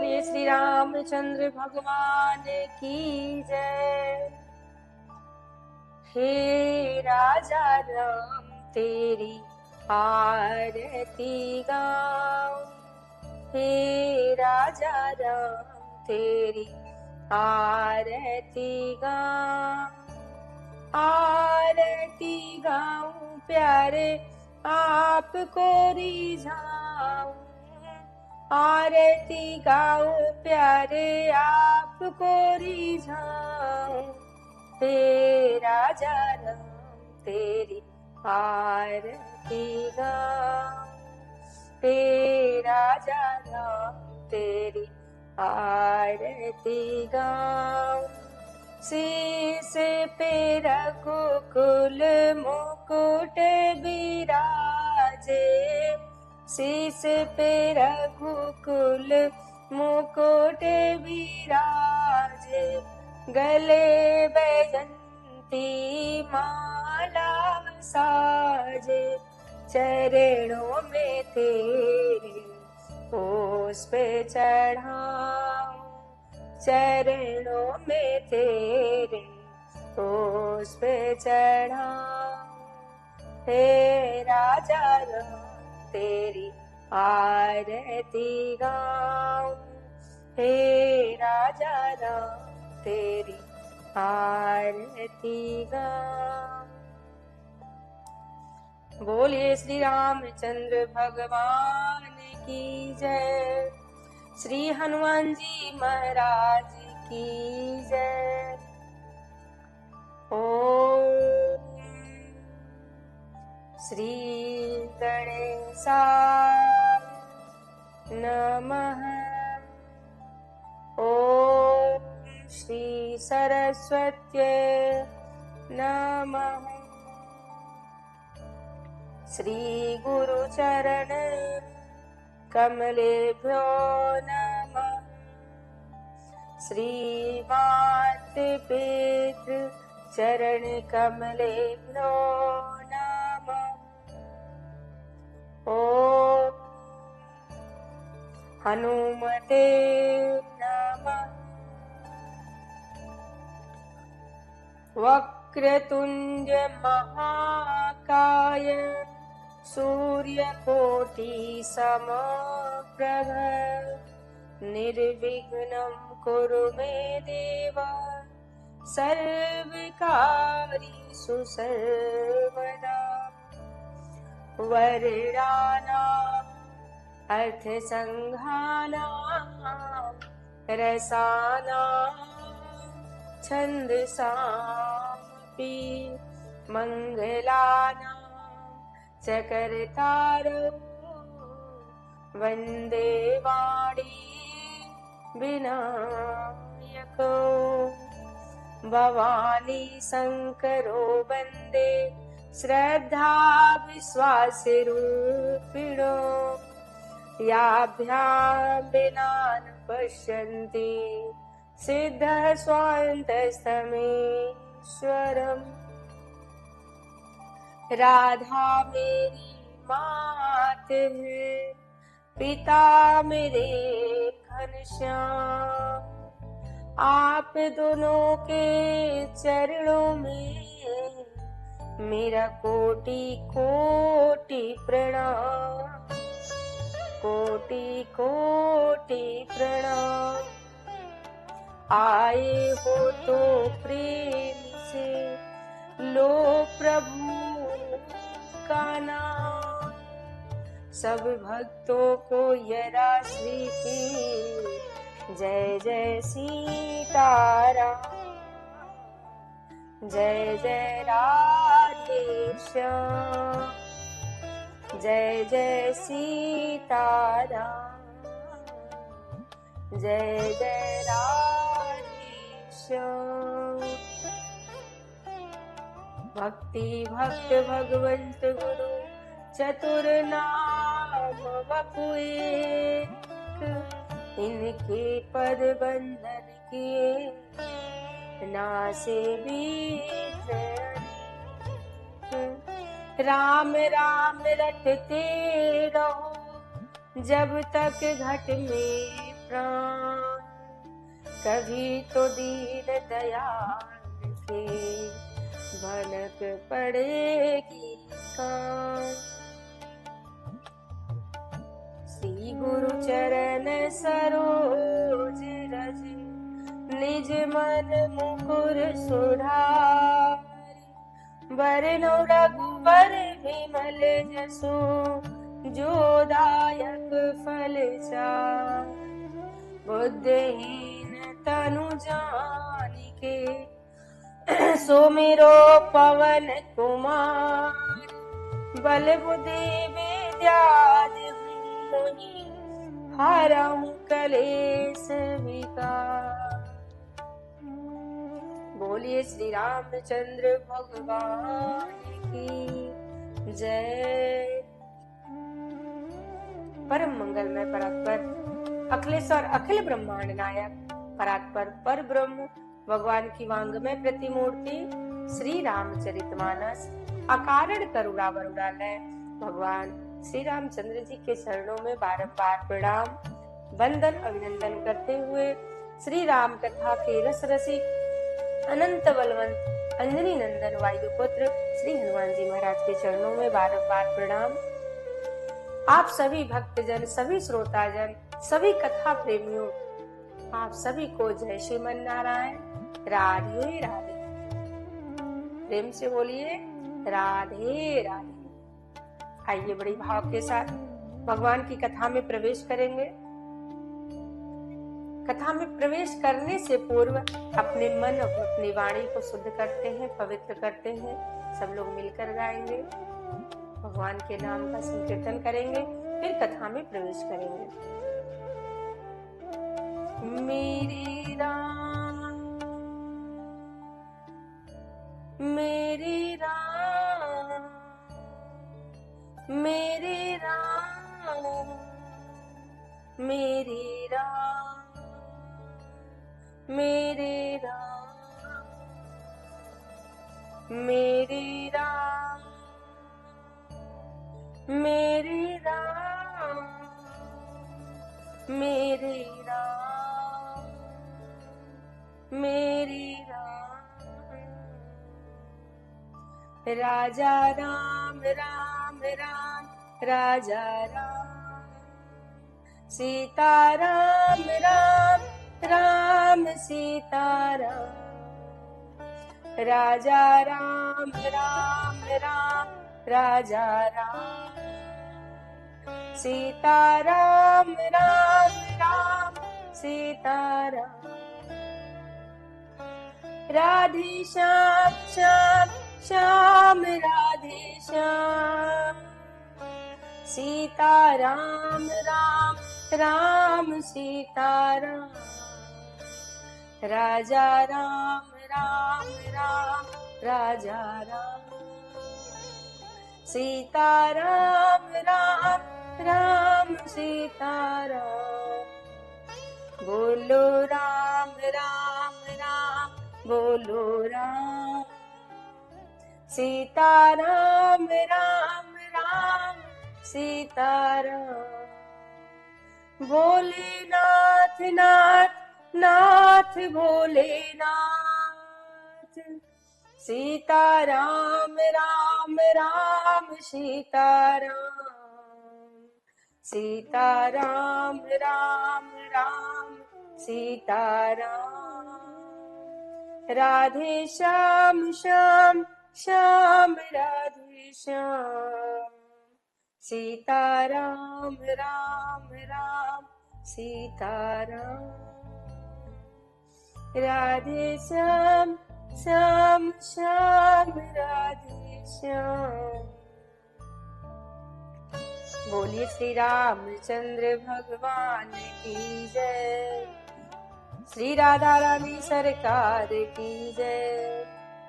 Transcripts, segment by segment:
बोलिए श्री रामचंद्र भगवान की जय। हे राजा राम तेरी आरती गाऊं, हे राजा राम तेरी आरती गाऊं, आरती गाऊं प्यारे आपको रिझाऊं, आरती गाऊं प्यारे आपको रिझाऊं, हे राजा राम तेरी आरती गाऊं, हे राजा राम तेरी आरती गाऊं। शीश पे रघुकुल मुकुट बिराजे, शीश पे रघुकुल मुकुट बिराजे, गले बैजंती माला साजे, चरणों में तेरे पुष्प चढ़ाऊं, चरणों में तेरे पुष्प चढ़ाऊं, हे राजा राम तेरी आरती गाऊं, हे राजा राम तेरी आरती गाऊं। बोलिए श्री रामचंद्र भगवान की जय, श्री हनुमान जी महाराज की जय। ओम श्री गणेशाय नमः, ओम श्री सरस्वत्यै नमः, श्री गुरु चरण कमलेभ्यो नमः, श्री मात पितृ चरण कमलेभ्यो नमः, ओम हनुमते नमः। वक्रतुंड महाकाय सूर्यकोटि समप्रभ, निर्विघ्नं कुरु मे देव, सर्वकार्येषु सर्वदा। वरदानां अर्थसंघानां रसानां छन्दसामपि, मंगलानां चकर्तारौ वन्दे वाणी विनायको, भवानी शंकरो वन्दे श्रद्धा विश्वासरूपिणो, याभ्यां विना न पश्यन्ति सिद्धः स्वान्तस्तमेश्वरम्। राधा मेरी मात है, पिता मेरे घनश्याम, आप दोनों के चरणों में मेरा कोटि कोटि प्रणाम, कोटि कोटि प्रणाम। आए हो तो प्रेम से लो प्रभु का नाम, सब भक्तों को यरा श्री की जय जय सीताराम, जय जय राधेश्याम, जय जय सीताराम, जय जय राधेश्याम। भक्ति भक्त भगवंत गुरु चतुर नाम वपु एक, इनके पद बंधन किए नासे बीच। राम राम रटते रहो जब तक घट में प्राण, कभी तो दीन दयाल के भनक पड़ेगी कान। श्री गुरु चरण सरोज रज, निज मन मुकुर सुधारि, बरनु रघुबर विमल जसु, जो दायक फल चारि। बुद्धिहीन तनु जानिके, सुमिरो पवन कुमार। बल बुद्धि विद्या मोहि, हरहु कलेश विकार। बोलिए श्री रामचंद्र भगवान की जय। परम मंगलमय परात्पर अखिलेश्वर अखिल ब्रह्मांड नायक परात्पर पर ब्रह्म भगवान की वांगमय प्रतिमूर्ति श्री रामचरितमानस अकारण करुणा वरुणालय भगवान श्री रामचंद्र जी के चरणों में बारंबार प्रणाम वंदन अभिनंदन करते हुए श्री राम कथा के रस रसिक अनंत बलवंत अंजनी नंदन वायुपुत्र श्री हनुमान जी महाराज के चरणों में बारंबार प्रणाम। आप सभी भक्तजन, सभी श्रोताजन, सभी कथा प्रेमियों, आप सभी को जय श्रीमन नारायण। राधे राधे। प्रेम से बोलिए राधे राधे। आइए बड़ी भाव के साथ भगवान की कथा में प्रवेश करेंगे। कथा में प्रवेश करने से पूर्व अपने मन और अपनी वाणी को शुद्ध करते हैं, पवित्र करते हैं। सब लोग मिलकर गाएंगे, भगवान के नाम का संकीर्तन करेंगे, फिर कथा में प्रवेश करेंगे। मेरे राम मेरे राम मेरे राम मेरे राम मेरे राम मेरे राम मेरे राम मेरे राम मेरे राम। राजा राम राम राम राजा राम, सीता राम राम राम सीता राम। राजा राम राम राम राजा राम, सीता राम राम राम सीता राम। राधे श्याम श्याम श्याम राधे श्याम, सीता राम राम राम सीता राम। राजा राम राम राम राजा राम, सीता राम राम राम सीता राम। बोलो राम राम राम बोलो राम, सीता राम राम राम सीता राम। भोलेनाथ नाथ नाथ भोलेनाथ, सीता राम राम राम सीता राम। सीता राम राम राम सीता राम। राधे श्याम श्याम श्याम राधे श्याम, सीता राम राम राम सीता राम। राधे श्याम श्याम श्याम राधे श्याम। बोलिए श्री रामचंद्र भगवान की जय। श्री राधा रानी सरकार की जय।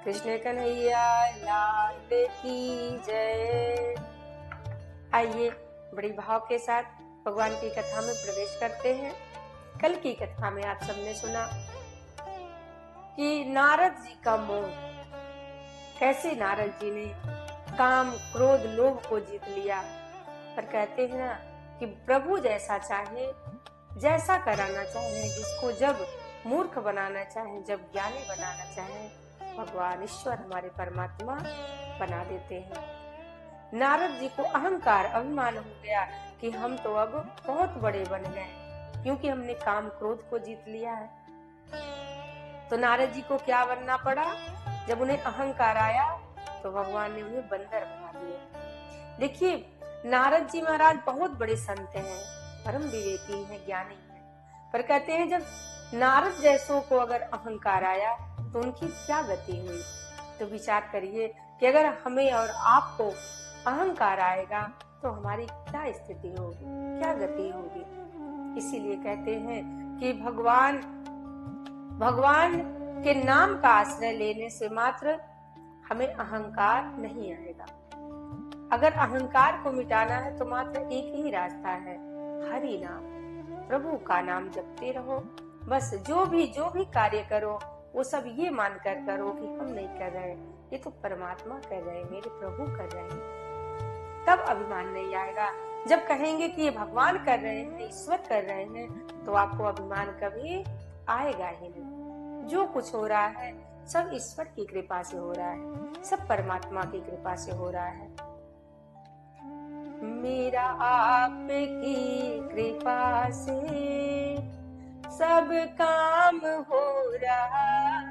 कृष्ण कन्हैया लाल की जय। आइए बड़ी भाव के साथ भगवान की कथा में प्रवेश करते हैं। कल की कथा में आप सबने सुना कि नारद जी का मोह, कैसे नारद जी ने काम क्रोध लोभ को जीत लिया। पर कहते हैं ना कि प्रभु जैसा चाहे जैसा कराना चाहें, जिसको जब मूर्ख बनाना चाहें, जब ज्ञानी बनाना चाहें, भगवान ईश्वर हमारे परमात्मा बना देते हैं। नारद जी को अहंकार अभिमान हो गया कि हम तो अब बहुत बड़े बन गए, क्योंकि हमने काम क्रोध को जीत लिया है। तो नारद जी को क्या बनना पड़ा? जब उन्हें अहंकार आया तो भगवान ने उन्हें बंदर बना दिया। देखिए, नारद जी महाराज बहुत बड़े संत हैं, परम विवेकी हैं, ज्ञानी हैं, पर कहते हैं जब नारद जैसों को अगर अहंकार आया तो उनकी क्या गति हुई। तो विचार करिए कि अगर हमें और आपको अहंकार आएगा तो हमारी क्या स्थिति होगी, क्या गति होगी। इसीलिए कहते हैं कि भगवान के नाम का आश्रय लेने से मात्र हमें अहंकार नहीं आएगा। अगर अहंकार को मिटाना है तो मात्र एक ही रास्ता है, हरि नाम, प्रभु का नाम जपते रहो। बस जो भी कार्य करो वो सब ये मानकर करो कि हम नहीं कर रहे, ये तो परमात्मा कर रहे, मेरे प्रभु कर रहे हैं। तब अभिमान नहीं आएगा। जब कहेंगे कि ये भगवान कर रहे हैं, ईश्वर कर रहे हैं, तो आपको अभिमान कभी आएगा ही नहीं। जो कुछ हो रहा है सब ईश्वर की कृपा से हो रहा है, सब परमात्मा की कृपा से हो रहा है। मेरा आपकी कृपा से सब काम हो रहा,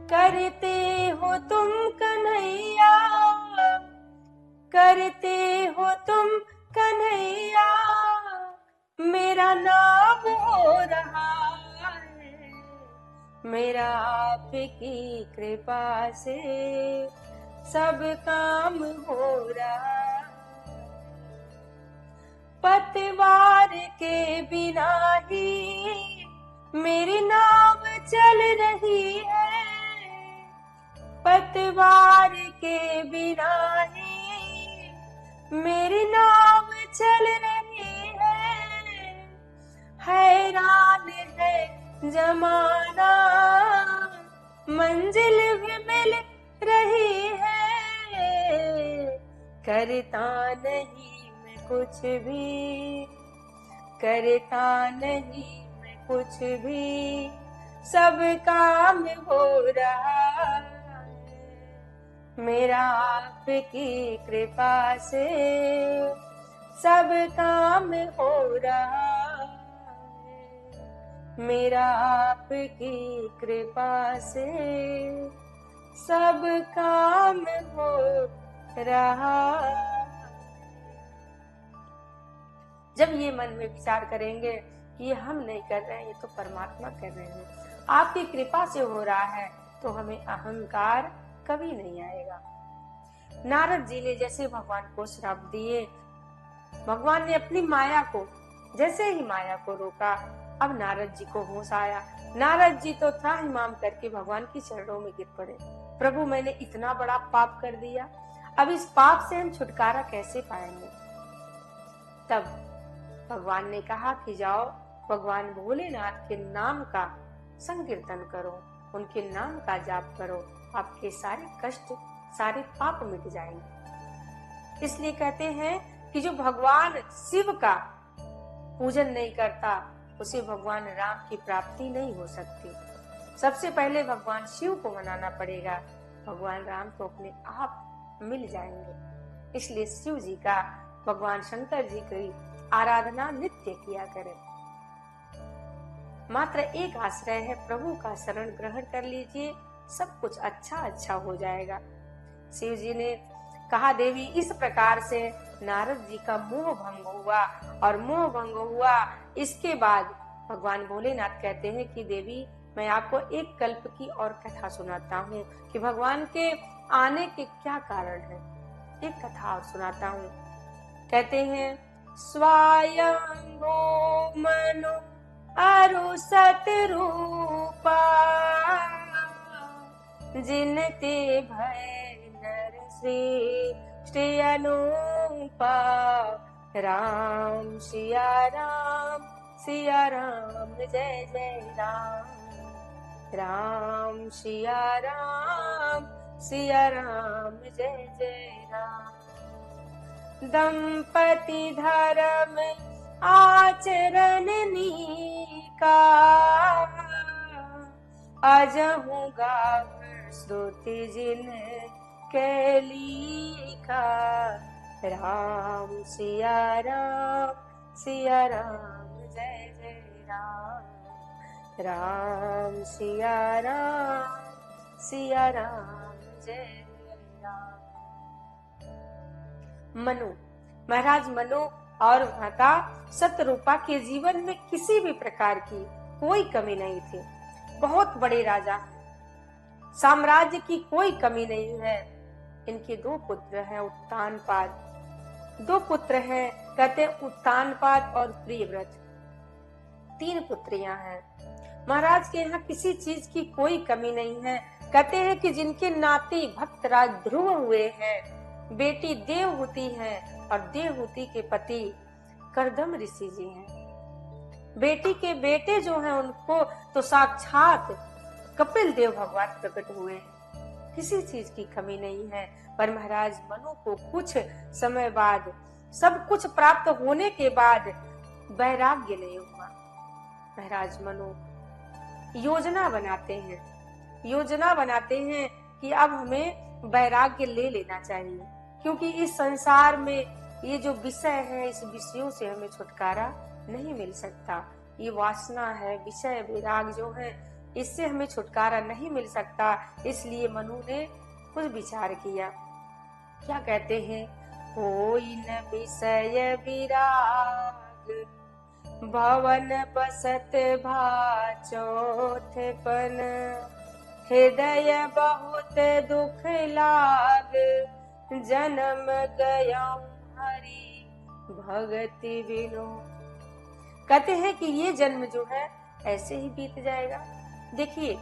करते हो तुम कन्हैया, करते हो तुम कन्हैया, मेरा नाम हो रहा है। मेरा आपकी कृपा से सब काम हो रहा, पतवार के बिना ही मेरी नाव चल रही है, पतवार के बिना ही मेरी नाव चल रही है। हैरान है जमाना, मंजिल भी मिल रही है, करता नहीं मैं कुछ भी, करता नहीं मैं कुछ भी, सब काम हो रहा है। मेरा आपकी कृपा से सब काम हो रहा है, मेरा आपकी कृपा से सब काम हो रहा। जब ये मन में विचार करेंगे कि ये हम नहीं कर रहे हैं, ये तो परमात्मा कर रहे हैं, आपकी कृपा से हो रहा है, तो हमें अहंकार कभी नहीं आएगा। नारद जी ने जैसे भगवान को श्राप दिए, भगवान ने अपनी माया को, जैसे ही माया को रोका, अब नारद जी को होश आया। नारद जी तो त्राहिमाम करके भगवान की चरणों में गिर पड़े, प्रभु मैंने इतना बड़ा पाप कर दिया, अब इस पाप से हम छुटकारा कैसे पाएंगे। तब भगवान ने कहा कि जाओ भगवान भोलेनाथ के नाम का संकीर्तन करो, उनके नाम का जाप करो, आपके सारे कष्ट सारे पाप मिट जाएंगे। इसलिए कहते हैं कि जो भगवान शिव का पूजन नहीं करता उसे भगवान राम की प्राप्ति नहीं हो सकती। सबसे पहले भगवान शिव को मनाना पड़ेगा, भगवान राम तो अपने आप मिल जाएंगे। इसलिए शिव जी का, भगवान शंकर जी की आराधना नित्य किया करें। मात्र एक आश्रय है, प्रभु का शरण ग्रहण कर लीजिए, सब कुछ अच्छा अच्छा हो जाएगा। शिव जी ने कहा, देवी इस प्रकार से नारद जी का मोह भंग हुआ, और मोह भंग हुआ इसके बाद भगवान भोलेनाथ कहते हैं कि देवी मैं आपको एक कल्प की और कथा सुनाता हूँ कि भगवान के आने के क्या कारण है। एक कथा और सुनाता हूँ। कहते हैं, स्वायंभो मनु अरु सतरूपा, जिनते भय नर श्रेष्ठ अनुपा, राम सिया राम सिया राम जय जय राम, राम सिया राम जय जय राम। दंपति धर्म आचरण नीका, अजहु गाव श्रुति जिन के लिखा। राम सिया राम जय जय राम, राम सिया राम जय जय राम। मनु, महाराज मनु और माता सतरूपा के जीवन में किसी भी प्रकार की कोई कमी नहीं थी। बहुत बड़े राजा, साम्राज्य की कोई कमी नहीं है। इनके 2 पुत्र हैं, उत्तानपाद। 2 पुत्र हैं, कहते हैं उत्तानपाद और प्रियव्रत। 3 पुत्रियां हैं। महाराज के यहाँ किसी चीज की कोई कमी नहीं है। कहते हैं कि जिनके नाती भक्तराज ध्रुव हुए हैं, बेटी देवहूति है और देवहूति के पति करदम ऋषि जी हैं। बेटी के बेटे जो हैं उनको तो साक्षात कपिल देव भगवान प्रकट हुए हैं। किसी चीज की कमी नहीं है। पर महाराज मनु को कुछ समय बाद, सब कुछ प्राप्त होने के बाद वैराग्य नहीं हुआ। महाराज मनु योजना बनाते हैं कि अब हमें वैराग्य ले लेना चाहिए, क्योंकि इस संसार में ये जो विषय है, इस विषयों से हमें छुटकारा नहीं मिल सकता। ये वासना है, विषय विराग जो है, इससे हमें छुटकारा नहीं मिल सकता। इसलिए मनु ने कुछ विचार किया। क्या कहते हैं? होई न विषय विराग, भवन बसत भा चौथपन। हृदय बहुत दुख लाग, जन्म गया हरि भगति बिनु। कहते हैं कि ये जन्म जो है ऐसे ही बीत जाएगा। देखिए,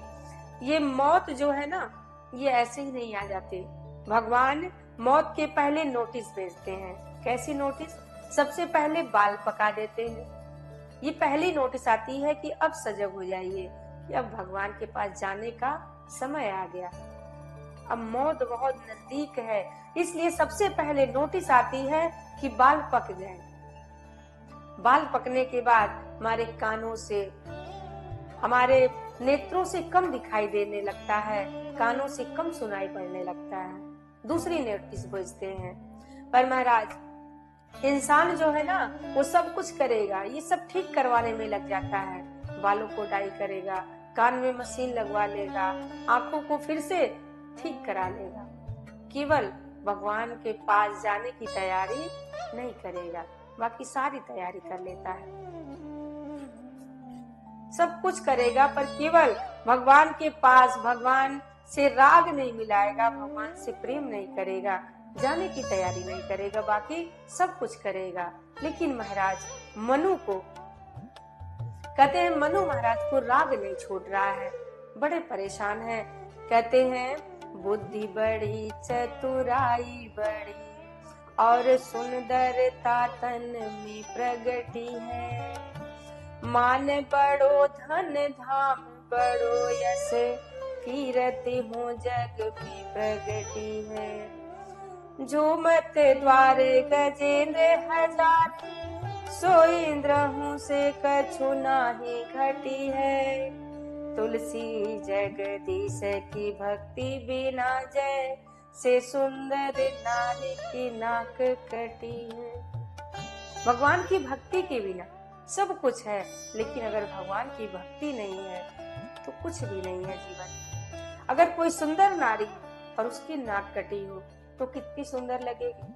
ये मौत जो है ना, ये ऐसे ही नहीं आ जाते। भगवान मौत के पहले नोटिस भेजते हैं। कैसी नोटिस? सबसे पहले बाल पका देते हैं। ये पहली नोटिस आती है कि अब सजग हो जाइए, कि अब भगवान के पास जाने का समय आ गया, अब मौत बहुत नजदीक है। इसलिए सबसे पहले नोटिस आती है कि बाल पक जाए। बाल पकने के बाद हमारे कानों से, हमारे नेत्रों से कम दिखाई देने लगता है, कानों से कम सुनाई पड़ने लगता है। दूसरी नोटिस भेजते हैं। पर महाराज इंसान जो है ना, वो सब कुछ करेगा, ये सब ठीक करवाने में लग जाता है। बालों को डाई करेगा, कान में मशीन लगवा लेगा, आंखों को फिर से ठीक करा लेगा, केवल भगवान के पास जाने की तैयारी नहीं करेगा। बाकी सारी तैयारी कर लेता है, सब कुछ करेगा, पर केवल भगवान के पास, भगवान से राग नहीं मिलाएगा, भगवान से प्रेम नहीं करेगा, जाने की तैयारी नहीं करेगा, बाकी सब कुछ करेगा। लेकिन महाराज मनु को, कहते हैं मनु महाराज को राग नहीं छूट रहा है, बड़े परेशान हैं। कहते हैं बुद्धि बड़ी, चतुराई बड़ी, और सुंदरता तन में प्रगटी है। मान बड़ो, धन धाम बड़ो, यश कीरति हूँ जग में प्रगटी है। जो मत द्वारे गजेंद्र हजार, सो इंद्र हूँ से कछु नाही घटी है। तुलसी जगदीश की भक्ति बिना, जय से सुंदर नारी की नाक कटी है। भगवान की भक्ति के बिना सब कुछ है, लेकिन अगर भगवान की भक्ति नहीं है तो कुछ भी नहीं है जीवन। अगर कोई सुंदर नारी और उसकी नाक कटी हो तो कितनी सुंदर लगेगी।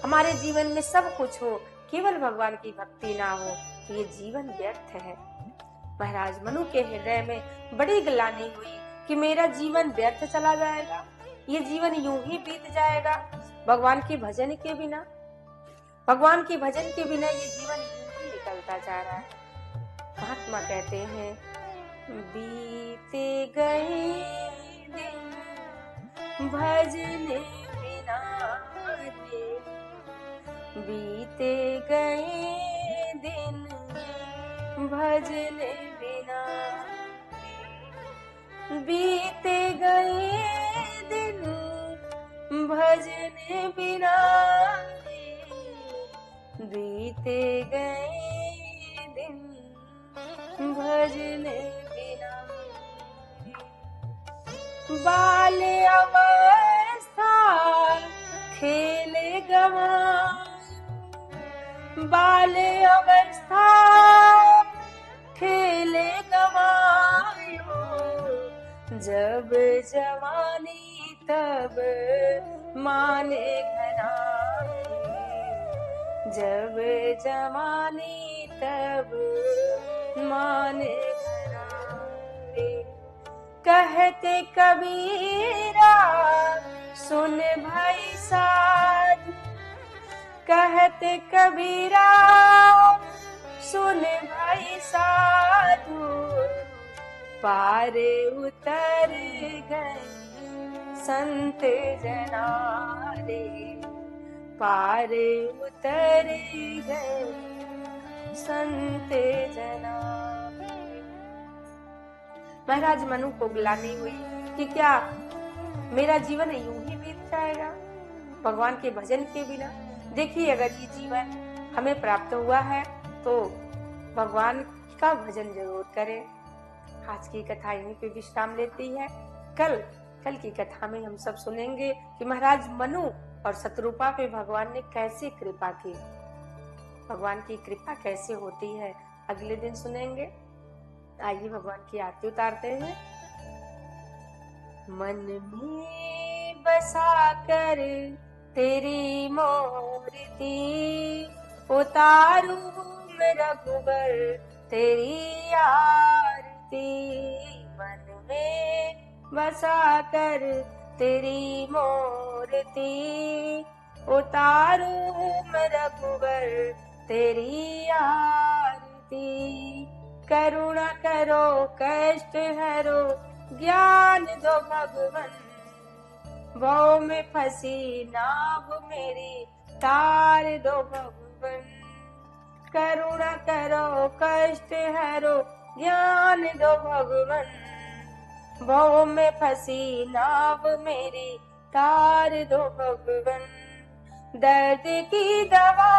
हमारे जीवन में सब कुछ हो, केवल भगवान की भक्ति ना हो तो ये जीवन व्यर्थ है। महाराज मनु के हृदय में बड़ी ग्लानि हुई कि मेरा जीवन व्यर्थ चला जाएगा, ये जीवन यूं ही बीत जाएगा भगवान के भजन के बिना। भगवान के भजन के बिना ये जीवन यूं ही निकलता जा रहा है। महात्मा कहते हैं बीते गए दिन भजन बिना रे, बीते गए दिन भजन बिना, बीते गए दिन भजन बिना, बीते गए दिन भजन बिना। बाल अवस्था खेल गवाए, बाल अवस्था खेल गवायो, जब जवानी तब माने घनाए, जब जवानी तब माने घनाए। कहते कबीरा सुन भाई साधु, कहते कबीरा सुन भाई साधु, पार उतर गए संत जनारे, पार उतर गए संत जनारे। महाराज मनु को ग्लानि हुई कि क्या मेरा जीवन यूं ही बीत जाएगा भगवान के भजन के बिना। देखिए, अगर ये जीवन हमें प्राप्त हुआ है तो भगवान का भजन जरूर करें। आज की कथा यहीं पे विश्राम लेती है। कल की कथा में हम सब सुनेंगे कि महाराज मनु और शत्रुपा पे भगवान ने कैसे कृपा की, भगवान की कृपा कैसे होती है, अगले दिन सुनेंगे। आइए भगवान की आरती उतारते हैं। मन में बसा कर तेरी मूर्ति, उतारू मैं रघुबर तेरी आरती। मन में बसा कर तेरी मूर्ति, उतारू मैं रघुबर तेरी आरती। करुणा करो कष्ट हरो ज्ञान दो भगवन, भव में फंसी नाव मेरी तार दो भगवन। करुणा करो कष्ट हरो ज्ञान दो भगवन, भव में फंसी नाव मेरी तार दो भगवन। दर्द की दवा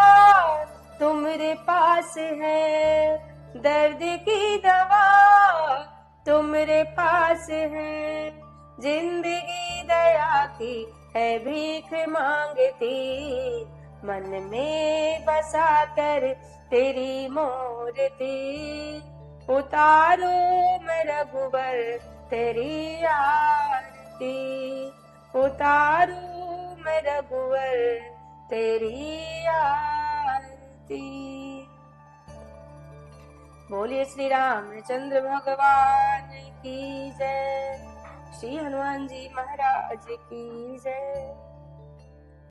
तुम्हारे पास है, दर्द की दवा तुम्हारे पास है। जिंदगी दया की है भीख मांगती, मन में बसा कर तेरी मूर्ति। उतारो मैं रघुबर तेरी आरती, उतारो मैं रघुबर तेरी आरती। बोलिए श्री रामचंद्र भगवान की जय, श्री हनुमान जी महाराज की जय।